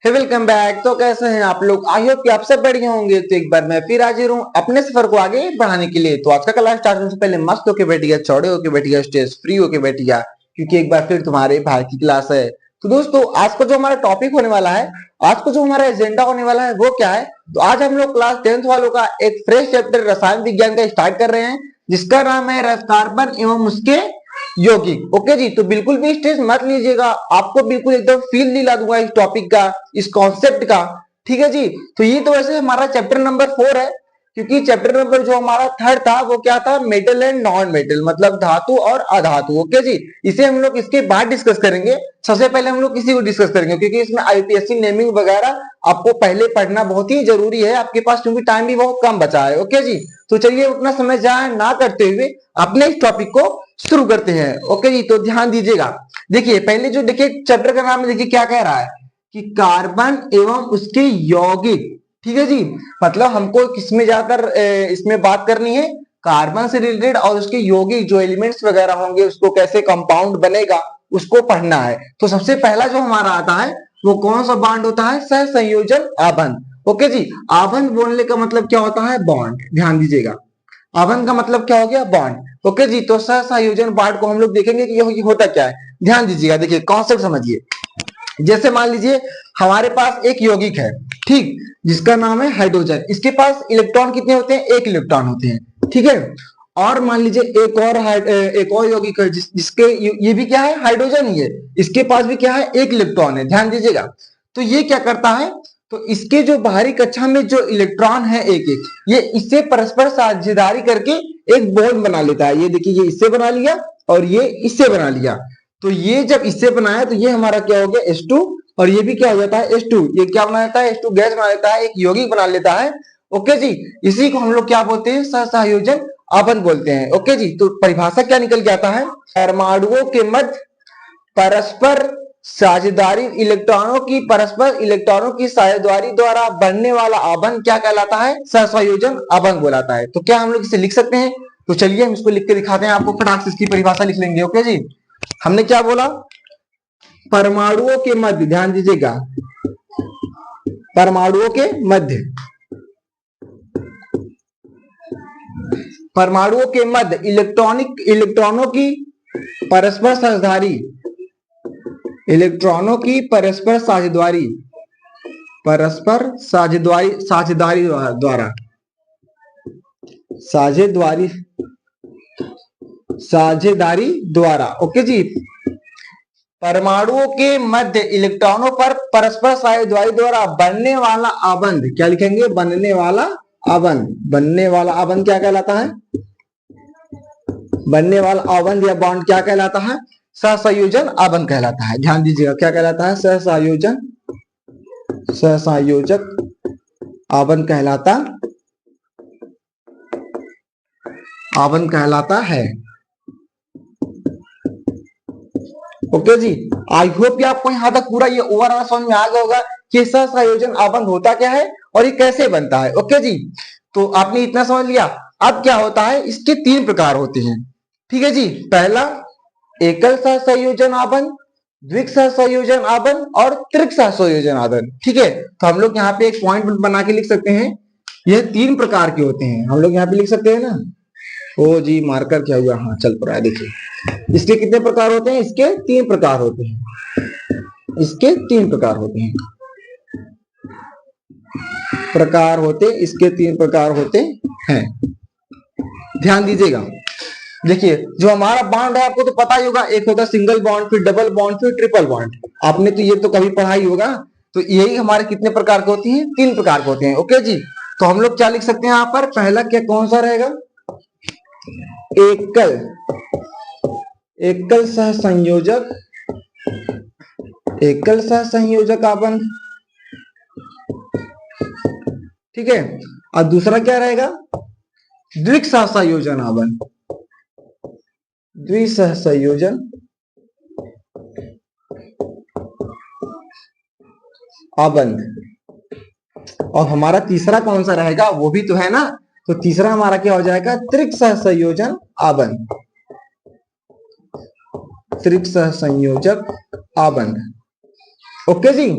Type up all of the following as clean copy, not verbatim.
हे welcome back. तो कैसे हैं आप लोग? आई होप कि आप सब बढ़िया होंगे। तो एक बार मैं फिर हाजिर हूँ अपने सफर को आगे बढ़ाने के लिए। तो आज का क्लास स्टार्ट होने से पहले मस्त होके बैठिएगा, चौड़े होके बैठिएगा, स्टेज फ्री होके बैठिएगा, क्योंकि एक बार फिर तुम्हारे भाई की क्लास है। तो दोस्तों आज का जो हमारा टॉपिक होने वाला है, आज का जो हमारा एजेंडा होने वाला है वो क्या है? तो आज हम लोग क्लास 10th वालों का एक फ्रेश चैप्टर रसायन विज्ञान का स्टार्ट कर रहे हैं, जिसका नाम है कार्बन एवं उसके यौगिक। ओके जी, तो बिल्कुल भी स्ट्रेस मत लीजिएगा, आपको बिल्कुल एकदम फील दिला दूंगा इस टॉपिक का, इस कॉन्सेप्ट का। ठीक है जी। तो ये तो वैसे हमारा चैप्टर नंबर 4 है, क्योंकि चैप्टर नंबर जो हमारा थर्ड था वो क्या था? मेटल एंड नॉन मेटल, मतलब धातु और अधातु। ओके जी, इसे हम लोग इसके बाद डिस्कस करेंगे। सबसे पहले हम लोग इसी को डिस्कस करेंगे, क्योंकि इसमें आईपीएससी नेमिंग वगैरह आपको पहले पढ़ना बहुत ही जरूरी है आपके पास, क्योंकि टाइम भी बहुत कम बचा है। ओके जी, तो चलिए अपना समय जाया ना करते हुए अपने इस टॉपिक को शुरू करते हैं। ओके जी, तो ध्यान दीजिएगा। देखिए पहले जो देखिए चैप्टर का नाम देखिए क्या कह रहा है कि कार्बन एवं उसके यौगिक। ठीक है जी, मतलब हमको किसमें ज्यादातर इसमें बात करनी है? कार्बन से रिलेटेड, और उसके यौगिक जो एलिमेंट्स वगैरह होंगे, उसको कैसे कंपाउंड बनेगा उसको पढ़ना है। तो सबसे पहला जो हमारा आता है वो कौन सा बॉन्ड होता है? सहसंयोजन आबंध। ओके जी, आबंध बोलने का मतलब क्या होता है? बॉन्ड। ध्यान दीजिएगा, आबंध का मतलब क्या हो गया? बॉन्ड। ओके जी, तो सहसंयोजन बॉन्ड को हम लोग देखेंगे कि ये होता क्या है। ध्यान दीजिएगा, देखिए कॉन्सेप्ट समझिए। जैसे मान लीजिए हमारे पास एक यौगिक है, ठीक, जिसका नाम है हाइड्रोजन। इसके पास इलेक्ट्रॉन कितने होते हैं? एक इलेक्ट्रॉन होते हैं। ठीक है, और मान लीजिए एक और यौगिक है जिसके ये भी क्या है? हाइड्रोजन ही है। इसके पास भी क्या है? एक इलेक्ट्रॉन है। ध्यान दीजिएगा, तो ये क्या करता है? तो इसके जो बाहरी कक्षा में जो इलेक्ट्रॉन है एक एक, ये इससे परस्पर साझेदारी करके एक बॉन्ड बना लेता है। ये देखिए, ये इससे बना लिया और ये इससे बना लिया। तो ये जब इससे बनाया तो ये हमारा क्या हो गया? H2, और ये भी क्या हो जाता है? H2। ये क्या बना लेता है? H2 गैस बना लेता है, एक यौगिक बना लेता है। ओके जी, इसी को हम लोग क्या बोलते हैं? सहसंयोजन आबंध बोलते हैं। ओके जी, तो परिभाषा क्या निकल के आता है? परमाणुओं के मध्य परस्पर साझेदारी, इलेक्ट्रॉनों की साझेदारी द्वारा बनने वाला आबंध क्या कहलाता है? सहसंयोजन आबंध बोलाता है। तो क्या हम लोग इसे लिख सकते हैं? तो चलिए हम इसको लिख के दिखाते हैं आपको, फटाक से इसकी परिभाषा लिख लेंगे। ओके जी, हमने क्या बोला? परमाणुओं के मध्य, ध्यान दीजिएगा, परमाणुओं के मध्य, परमाणुओं के मध्य इलेक्ट्रॉनों की परस्पर साझेदारी, इलेक्ट्रॉनों की परस्पर साझेदारी, साझेदारी द्वारा, साझेदारी साझेदारी द्वारा। ओके जी, परमाणुओं के मध्य इलेक्ट्रॉनों पर परस्पर साझेदारी द्वारा बनने वाला आबंध क्या लिखेंगे? बनने वाला आबंध। बनने वाला आबंध क्या कहलाता है? बनने वाला आबंध या बॉन्ड क्या कहलाता है? सहसंयोजन आबंध कहलाता है। ध्यान दीजिएगा, क्या कहलाता है? सहसंयोजक आबंध कहलाता है। ओके जी, आई होप कि आपको यहां तक पूरा ये ओवरऑल समझ में आ गया होगा कि सहसंयोजन आबंध होता क्या है और ये कैसे बनता है। ओके जी, तो आपने इतना समझ लिया। अब क्या होता है? इसके 3 प्रकार होते हैं। ठीक है जी, पहला एकल सहसंयोजन आबंध, द्विक सहसंयोजन आबंध और त्रिक सहसंयोजन आबंध। ठीक है, तो हम लोग यहाँ पे एक पॉइंट बना के लिख सकते हैं, यह 3 प्रकार के होते हैं। हम लोग यहाँ पे लिख सकते हैं ना। ओ जी, मार्कर क्या हुआ? हाँ, चल पड़ा है। देखिए इसके कितने प्रकार होते हैं? इसके 3 प्रकार होते हैं। इसके 3 प्रकार होते हैं, इसके 3 प्रकार होते हैं। ध्यान दीजिएगा, देखिए जो हमारा बॉन्ड है आपको तो पता ही होगा, एक होता है सिंगल बॉन्ड, फिर डबल बॉन्ड, फिर ट्रिपल बॉन्ड। आपने तो ये तो कभी पढ़ा ही होगा। तो यही हमारे कितने प्रकार के होती हैं? 3 प्रकार के होते हैं। ओके जी, तो हम लोग क्या लिख सकते हैं यहाँ पर? पहला क्या कौन सा रहेगा? एकल सहसंयोजक आबंध। ठीक है, और दूसरा क्या रहेगा? द्विक सहसंयोजन आबंध, द्विसहसंयोजन आबंध। और हमारा तीसरा कौन सा रहेगा? वो भी तो है ना। तो तीसरा हमारा क्या हो जाएगा? त्रिक सहसंयोजन आबंध, त्रिक सहसंयोजक आबंध। ओके जी,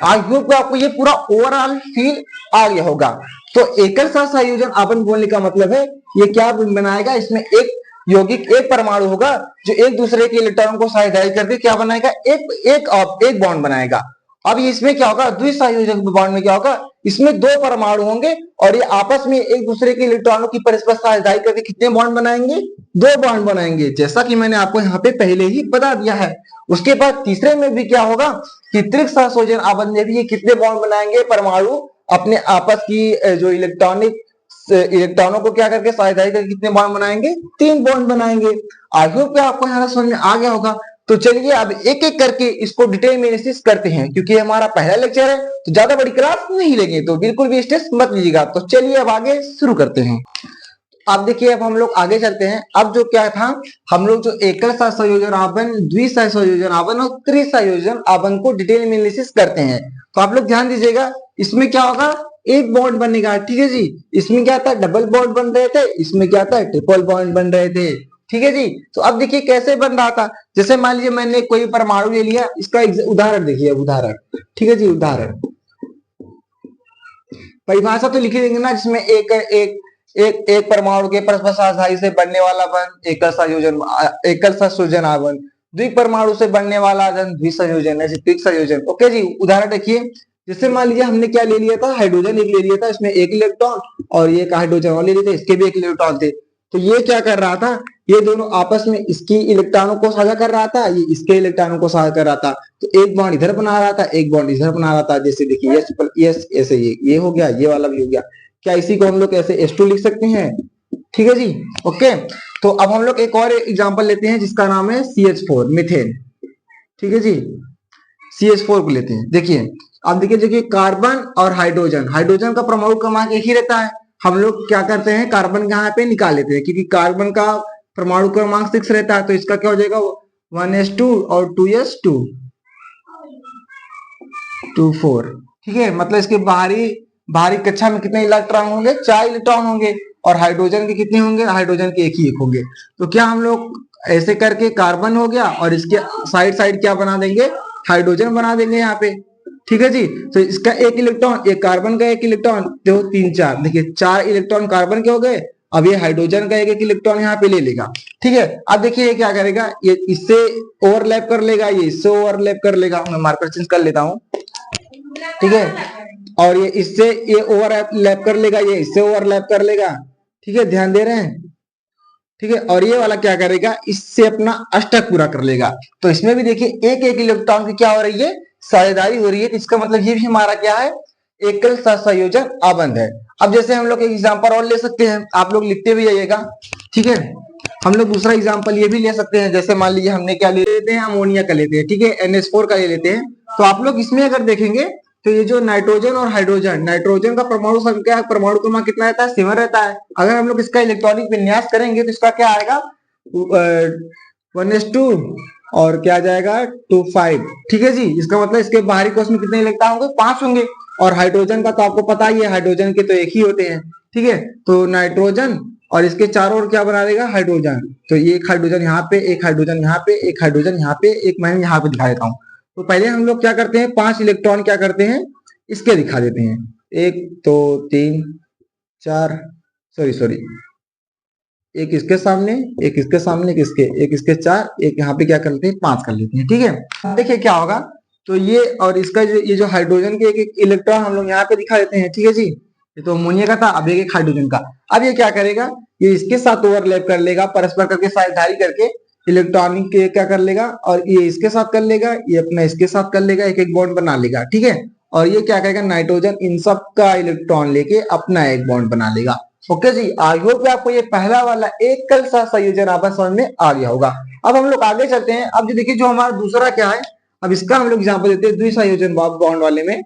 आई होप आपको ये पूरा ओवरऑल फील आ गया होगा। तो एकल सहसंयोजन आपन बोलने का मतलब है ये क्या बनाएगा, इसमें एक यौगिक एक परमाणु होगा जो एक दूसरे के इलेक्ट्रॉन को साझेदारी करके क्या बनाएगा, एक बॉन्ड बनाएगा। अब इसमें क्या होगा, द्विसंयोजक बॉन्ड में क्या होगा, इसमें दो परमाणु होंगे और ये आपस में एक दूसरे के इलेक्ट्रॉनों की परस्पर साझेदारी करके कितने बॉन्ड बनाएंगे, दो बॉन्ड बनाएंगे, जैसा कि मैंने आपको यहाँ पे पहले ही बता दिया है। उसके बाद तीसरे में भी क्या होगा कि त्रिक सहसंयोजन आबंध में भी ये कितने बॉन्ड बनाएंगे, परमाणु अपने आपस की जो इलेक्ट्रॉनों को क्या करके साझेदारी करके कितने बॉन्ड बनाएंगे, तीन बॉन्ड बनाएंगे। आई होप आपको यहाँ समझ में आ गया होगा। तो चलिए अब एक एक करके इसको डिटेल में एनालिसिस करते हैं, क्योंकि हमारा पहला लेक्चर है तो ज्यादा बड़ी क्लास नहीं लेंगे, तो बिल्कुल भी स्ट्रेस मत लीजिएगा। तो चलिए अब आगे शुरू करते हैं। अब देखिए अब हम लोग आगे चलते हैं। अब जो क्या था, हम लोग जो एकल सहसंयोजन आबंध, द्विसंयोजन आबंध और त्रिसंयोजन आबंध को डिटेल में एनालिसिस करते हैं। तो आप लोग ध्यान दीजिएगा, इसमें क्या होगा, एक बॉन्ड बनेगा, ठीक है जी। इसमें क्या था, डबल बॉन्ड बन रहे थे, इसमें क्या था, ट्रिपल बॉन्ड बन रहे थे, ठीक है जी। तो अब देखिए कैसे बन रहा था, जैसे मान लीजिए मैंने कोई परमाणु ले लिया, इसका उदाहरण देखिए, उदाहरण, ठीक है जी, उदाहरण परिभाषा तो लिखी देंगे ना, जिसमें एक परमाणु के परस्पर साझेदारी से बनने वाला बंध एकल सहसंयोजन आबंध, द्विपरमाणु से बनने वाला द्विसंयोजन है, त्रिक संयोजन। ओके जी, उदाहरण देखिए, जैसे मान लीजिए हमने क्या ले लिया था, हाइड्रोजन एक ले लिया था, इसमें एक इलेक्ट्रॉन, और ये हाइड्रोजन और ले लिए थे, इसके भी एक इलेक्ट्रॉन थे। तो ये क्या कर रहा था, ये दोनों आपस में इसकी इलेक्ट्रॉनों को साझा कर रहा था, ये इसके इलेक्ट्रॉनों को साझा कर रहा था। तो एक बॉन्ड इधर बना रहा था, एक बॉन्ड इधर बना रहा था। जैसे देखिए यस ऐसे ये हो गया, ये वाला भी हो गया। क्या इसी को हम लोग ऐसे H2 लिख सकते हैं, ठीक है जी। ओके, तो अब हम लोग एक और एग्जांपल लेते हैं जिसका नाम है CH4 मीथेन, ठीक है जी। CH4 को लेते हैं। देखिए अब देखिए कार्बन और हाइड्रोजन, हाइड्रोजन का परमाणु क्रमांक एक ही रहता है। हम लोग क्या करते हैं, कार्बन यहाँ पे निकाल लेते हैं, क्योंकि कार्बन का परमाणु क्रमांक 6 रहता है। तो इसका क्या हो जाएगा, 1s2 और 2s2 4, ठीक है। मतलब इसके बाहरी कक्षा में कितने इलेक्ट्रॉन होंगे, 4 इलेक्ट्रॉन होंगे, और हाइड्रोजन के कितने होंगे, हाइड्रोजन के एक होंगे। तो क्या हम लोग ऐसे करके कार्बन हो गया और इसके साइड साइड क्या बना देंगे, हाइड्रोजन बना देंगे यहाँ पे, ठीक है जी। तो इसका एक इलेक्ट्रॉन, एक कार्बन का एक इलेक्ट्रॉन, देखो 3 4, देखिए 4 इलेक्ट्रॉन कार्बन के हो गए। अब ये हाइड्रोजन का एक इलेक्ट्रॉन यहाँ पे ले लेगा, ठीक है। अब देखिए ये क्या करेगा, ये इससे ओवरलैप कर लेगा, ये इससे ओवरलैप कर लेगा। मैं मार्कर चेंज कर लेता हूँ, ठीक है। और ये इससे ये ओवरलैप कर लेगा, ये इससे ओवरलैप कर लेगा, ठीक है, ध्यान दे रहे हैं, ठीक है। और ये वाला क्या करेगा, इससे अपना अष्टक पूरा कर लेगा। तो इसमें भी देखिए एक एक इलेक्ट्रॉन की क्या हो रही है, साझेदारी हो रही है। तो इसका मतलब ये भी हमारा क्या है, एकल सहसंयोजन आबंध है। अब जैसे हम लोग एक एग्जांपल और ले सकते हैं, आप लोग लिखते भी जाइएगा, ठीक है। हम लोग दूसरा एग्जांपल ये भी ले सकते हैं, जैसे मान लीजिए हमने क्या ले लेते हैं, अमोनिया का लेते हैं, ठीक है, NH4 का ले लेते हैं। तो आप लोग इसमें अगर देखेंगे तो ये जो नाइट्रोजन और हाइड्रोजन, नाइट्रोजन का परमाणु संख्या, परमाणु क्रमांक कितना रहता है, 7 रहता है। अगर हम लोग इसका इलेक्ट्रॉनिक विन्यास करेंगे तो इसका क्या आएगा, 1s2 और क्या आ जाएगा 2 5, ठीक है जी। इसका मतलब इसके बाहरी कोश में कितने इलेक्ट्रॉन होंगे, 5 होंगे। और हाइड्रोजन का तो आपको पता ही है, हाइड्रोजन के तो एक ही होते हैं, ठीक है। तो नाइट्रोजन और इसके चारों ओर क्या बना देगा, हाइड्रोजन। तो ये एक हाइड्रोजन यहाँ पे, एक हाइड्रोजन यहाँ पे, एक हाइड्रोजन यहाँ पे, एक मैं यहाँ पे दिखा देता हूँ। तो पहले हम लोग क्या करते हैं, 5 इलेक्ट्रॉन क्या करते हैं, इसके दिखा देते हैं, 1 2 3 4, सॉरी, एक इसके सामने, एक इसके सामने, एक इसके 4, एक यहाँ पे क्या करते हैं, 5 कर लेते हैं, ठीक है। अब देखिए क्या होगा, तो ये और इसका ये जो हाइड्रोजन के एक इलेक्ट्रॉन हम लोग यहाँ पे दिखा देते हैं, ठीक है जी। ये तो अमोनिया का था, अब एक हाइड्रोजन का। अब ये क्या करेगा, ये इसके साथ ओवरलैप कर लेगा, परस्पर करके साझेदारी करके इलेक्ट्रॉनिक के क्या कर लेगा, और ये इसके साथ कर लेगा, ये अपना इसके साथ कर लेगा, एक एक बॉन्ड बना लेगा, ठीक है। और ये क्या करेगा, नाइट्रोजन इन सब का इलेक्ट्रॉन लेके अपना एक बॉन्ड बना लेगा। ओके जी, आई होप आपको ये पहला वाला एकल सहसंयोजन आपस समझ में आ गया होगा। अब हम लोग आगे चलते हैं। अब जो देखिए जो हमारा दूसरा क्या है, अब इसका हम लोग एग्जांपल देते हैं द्विसंयोजन बॉन्ड वाले में।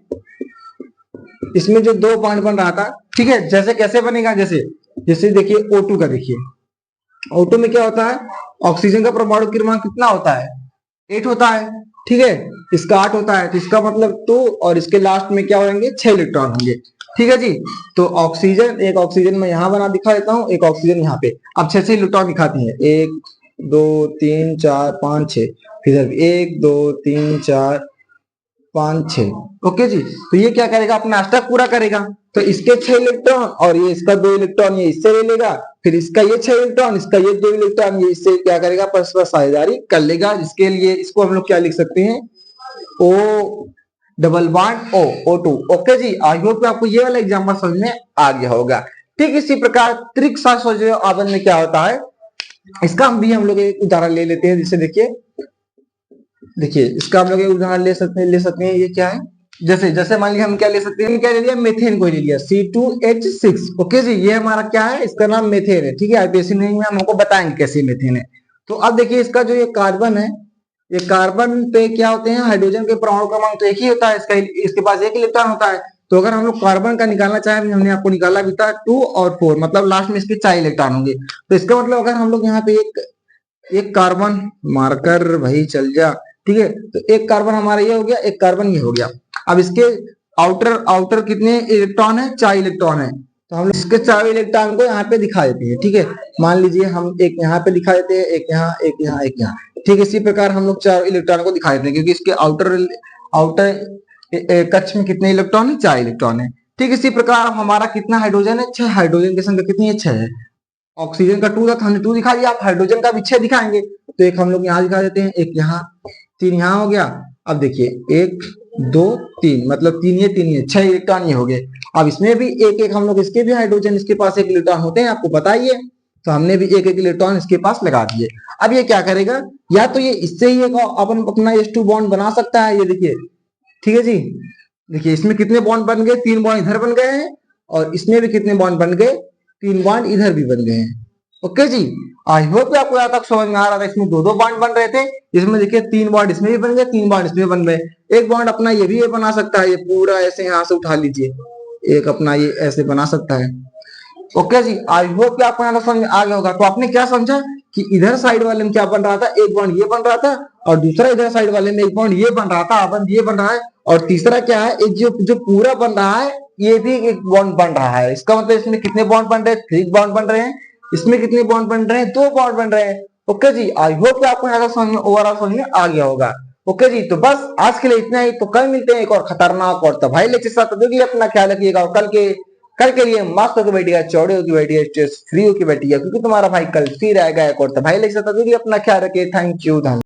इसमें जो 2 बॉन्ड बन रहा था, ठीक है, जैसे कैसे बनेगा, जैसे देखिए O2 का, देखिए O2 में क्या होता है, ऑक्सीजन का परमाणु क्रमांक कितना होता है, 8 होता है, ठीक है। इसका 8 होता है, तो इसका मतलब 2 और इसके लास्ट में क्या होंगे, 6 इलेक्ट्रॉन होंगे, ठीक है जी। तो ऑक्सीजन, एक ऑक्सीजन मैं यहाँ बना दिखा देता हूँ, एक ऑक्सीजन यहाँ पे। अब 6 इलेक्ट्रॉन दिखाती है, 1 2 3 4 5 6, फिर 1 2 3 4 5 6। ओके जी, तो ये क्या करेगा, अपना अष्टक पूरा करेगा। तो इसके 6 इलेक्ट्रॉन और ये इसका 2 इलेक्ट्रॉन ये इससे ले लेगा, फिर इसका ये 6 इलेक्ट्रॉन, इसका ये 2 इलेक्ट्रॉन ये इससे क्या करेगा, परस्पर साझेदारी कर लेगा। जिसके लिए इसको हम लोग क्या लिख सकते हैं, O double bond O O2। Okay जी, आई होप आपको ये वाला एग्जांपल समझ में आ गया होगा। ठीक इसी प्रकार त्रिक सहसंयोजक आबंध में क्या होता है, इसका हम लोग एक उदाहरण ले लेते हैं। जैसे देखिए इसका हम लोग एक उदाहरण ले सकते हैं। ये क्या है, जैसे मान लिया हम क्या ले सकते हैं, क्या ले लिया, मेथेन को ले लिया C2H6। ओके जी, ये हमारा क्या है, इसका नाम मेथेन है। ठीक है, आईपीएससी में हम हमको बताएंगे कैसे मेथेन है। तो अब देखिए इसका जो ये कार्बन है, ये कार्बन पे क्या होते हैं, हाइड्रोजन के परमाणु क्रमांक तो एक ही होता है, इसके पास एक इलेक्ट्रॉन होता है। तो अगर हम लोग कार्बन का निकालना चाहे, हमने आपको निकाला भी था 2 और 4, मतलब लास्ट में इसके 4 इलेक्ट्रॉन होंगे। तो इसका मतलब अगर हम लोग यहाँ पे एक कार्बन मार्कर भाई चल जा, ठीक है, तो एक कार्बन हमारा ये हो गया, एक कार्बन ये हो गया। अब इसके आउटर कितने इलेक्ट्रॉन है, 4 इलेक्ट्रॉन है। तो हम इसके 4 इलेक्ट्रॉन को यहाँ पे दिखा देते हैं। ठीक है, मान लीजिए हम एक यहाँ पे दिखा देते हैं, एक यहाँ, एक यहाँ, एक यहाँ। ठीक, इसी प्रकार हम लोग 4 इलेक्ट्रॉन को दिखा देते हैं, क्योंकि इसके आउटर कक्ष में कितने इलेक्ट्रॉन है, 4 इलेक्ट्रॉन है। ठीक, इसी प्रकार हमारा कितना हाइड्रोजन है, 6 हाइड्रोजन की संख्या कितनी है, 6 है। ऑक्सीजन का 2 था, हमने 2 दिखा दिया, आप हाइड्रोजन का भी 6 दिखाएंगे। तो एक हम लोग यहाँ दिखा देते हैं, एक यहाँ, 3 यहाँ हो गया। अब देखिए 1 2 3, मतलब 3 ये 6 इलेक्ट्रॉन ये हो गए। अब इसमें भी एक एक हम लोग इसके भी हाइड्रोजन, इसके पास 1 इलेक्ट्रॉन होते हैं, आपको पता ही है। तो हमने भी एक एक इलेक्ट्रॉन इसके पास लगा दिए। अब ये क्या करेगा, या तो ये इससे ही अपन अपना H2 बॉन्ड बना सकता है, ये देखिए। ठीक है जी, देखिए इसमें कितने बॉन्ड बन गए, 3 बॉन्ड इधर बन गए हैं, और इसमें भी कितने बॉन्ड बन गए, 3 बॉन्ड इधर भी बन गए हैं। ओके जी, आई होप आपको यहाँ तक समझ में आ रहा था। इसमें 2 बॉन्ड बन रहे थे, इसमें देखिए 3 बॉन्ड इसमें भी बन गए, 3 बॉन्ड इसमें बन गए। एक बॉन्ड अपना ये भी ये बना सकता है, ये पूरा ऐसे यहाँ से उठा लीजिए, एक अपना ये ऐसे बना सकता है। ओके जी, आई होप कि आपको यहाँ तक समझ में आ गया होगा। तो आपने क्या समझा कि इधर साइड वाले में क्या बन रहा था, एक बॉन्ड ये बन रहा था, और दूसरा इधर साइड वाले में एक बॉन्ड ये बन रहा था, आबंध ये बन रहा है, और तीसरा क्या है, एक जो पूरा बन रहा है ये भी एक बॉन्ड बन रहा है। इसका मतलब इसमें कितने बॉन्ड बन रहे हैं, 3 बॉन्ड बन रहे हैं। इसमें कितने बॉन्ड बन रहे हैं, 2 बॉन्ड बन रहे हैं। ओके जी, आई होप कि आपको यहाँ तक समझ में ओवरऑल समझ में आ गया होगा। ओके जी, तो बस आज के लिए इतना ही। तो कल मिलते हैं एक और खतरनाक और तबाही लेक्चर साथ। तो अपना ख्याल रखिएगा, और कल के लिए मस्त होकर बैठिएगा, चौड़े होकर बैठिएगा, स्ट्रेस फ्री होकर बैठिएगा, क्योंकि तुम्हारा भाई कल फिर आएगा एक और तबाही लेक्चर साथ। अपना ख्याल रखिए, थैंक यू।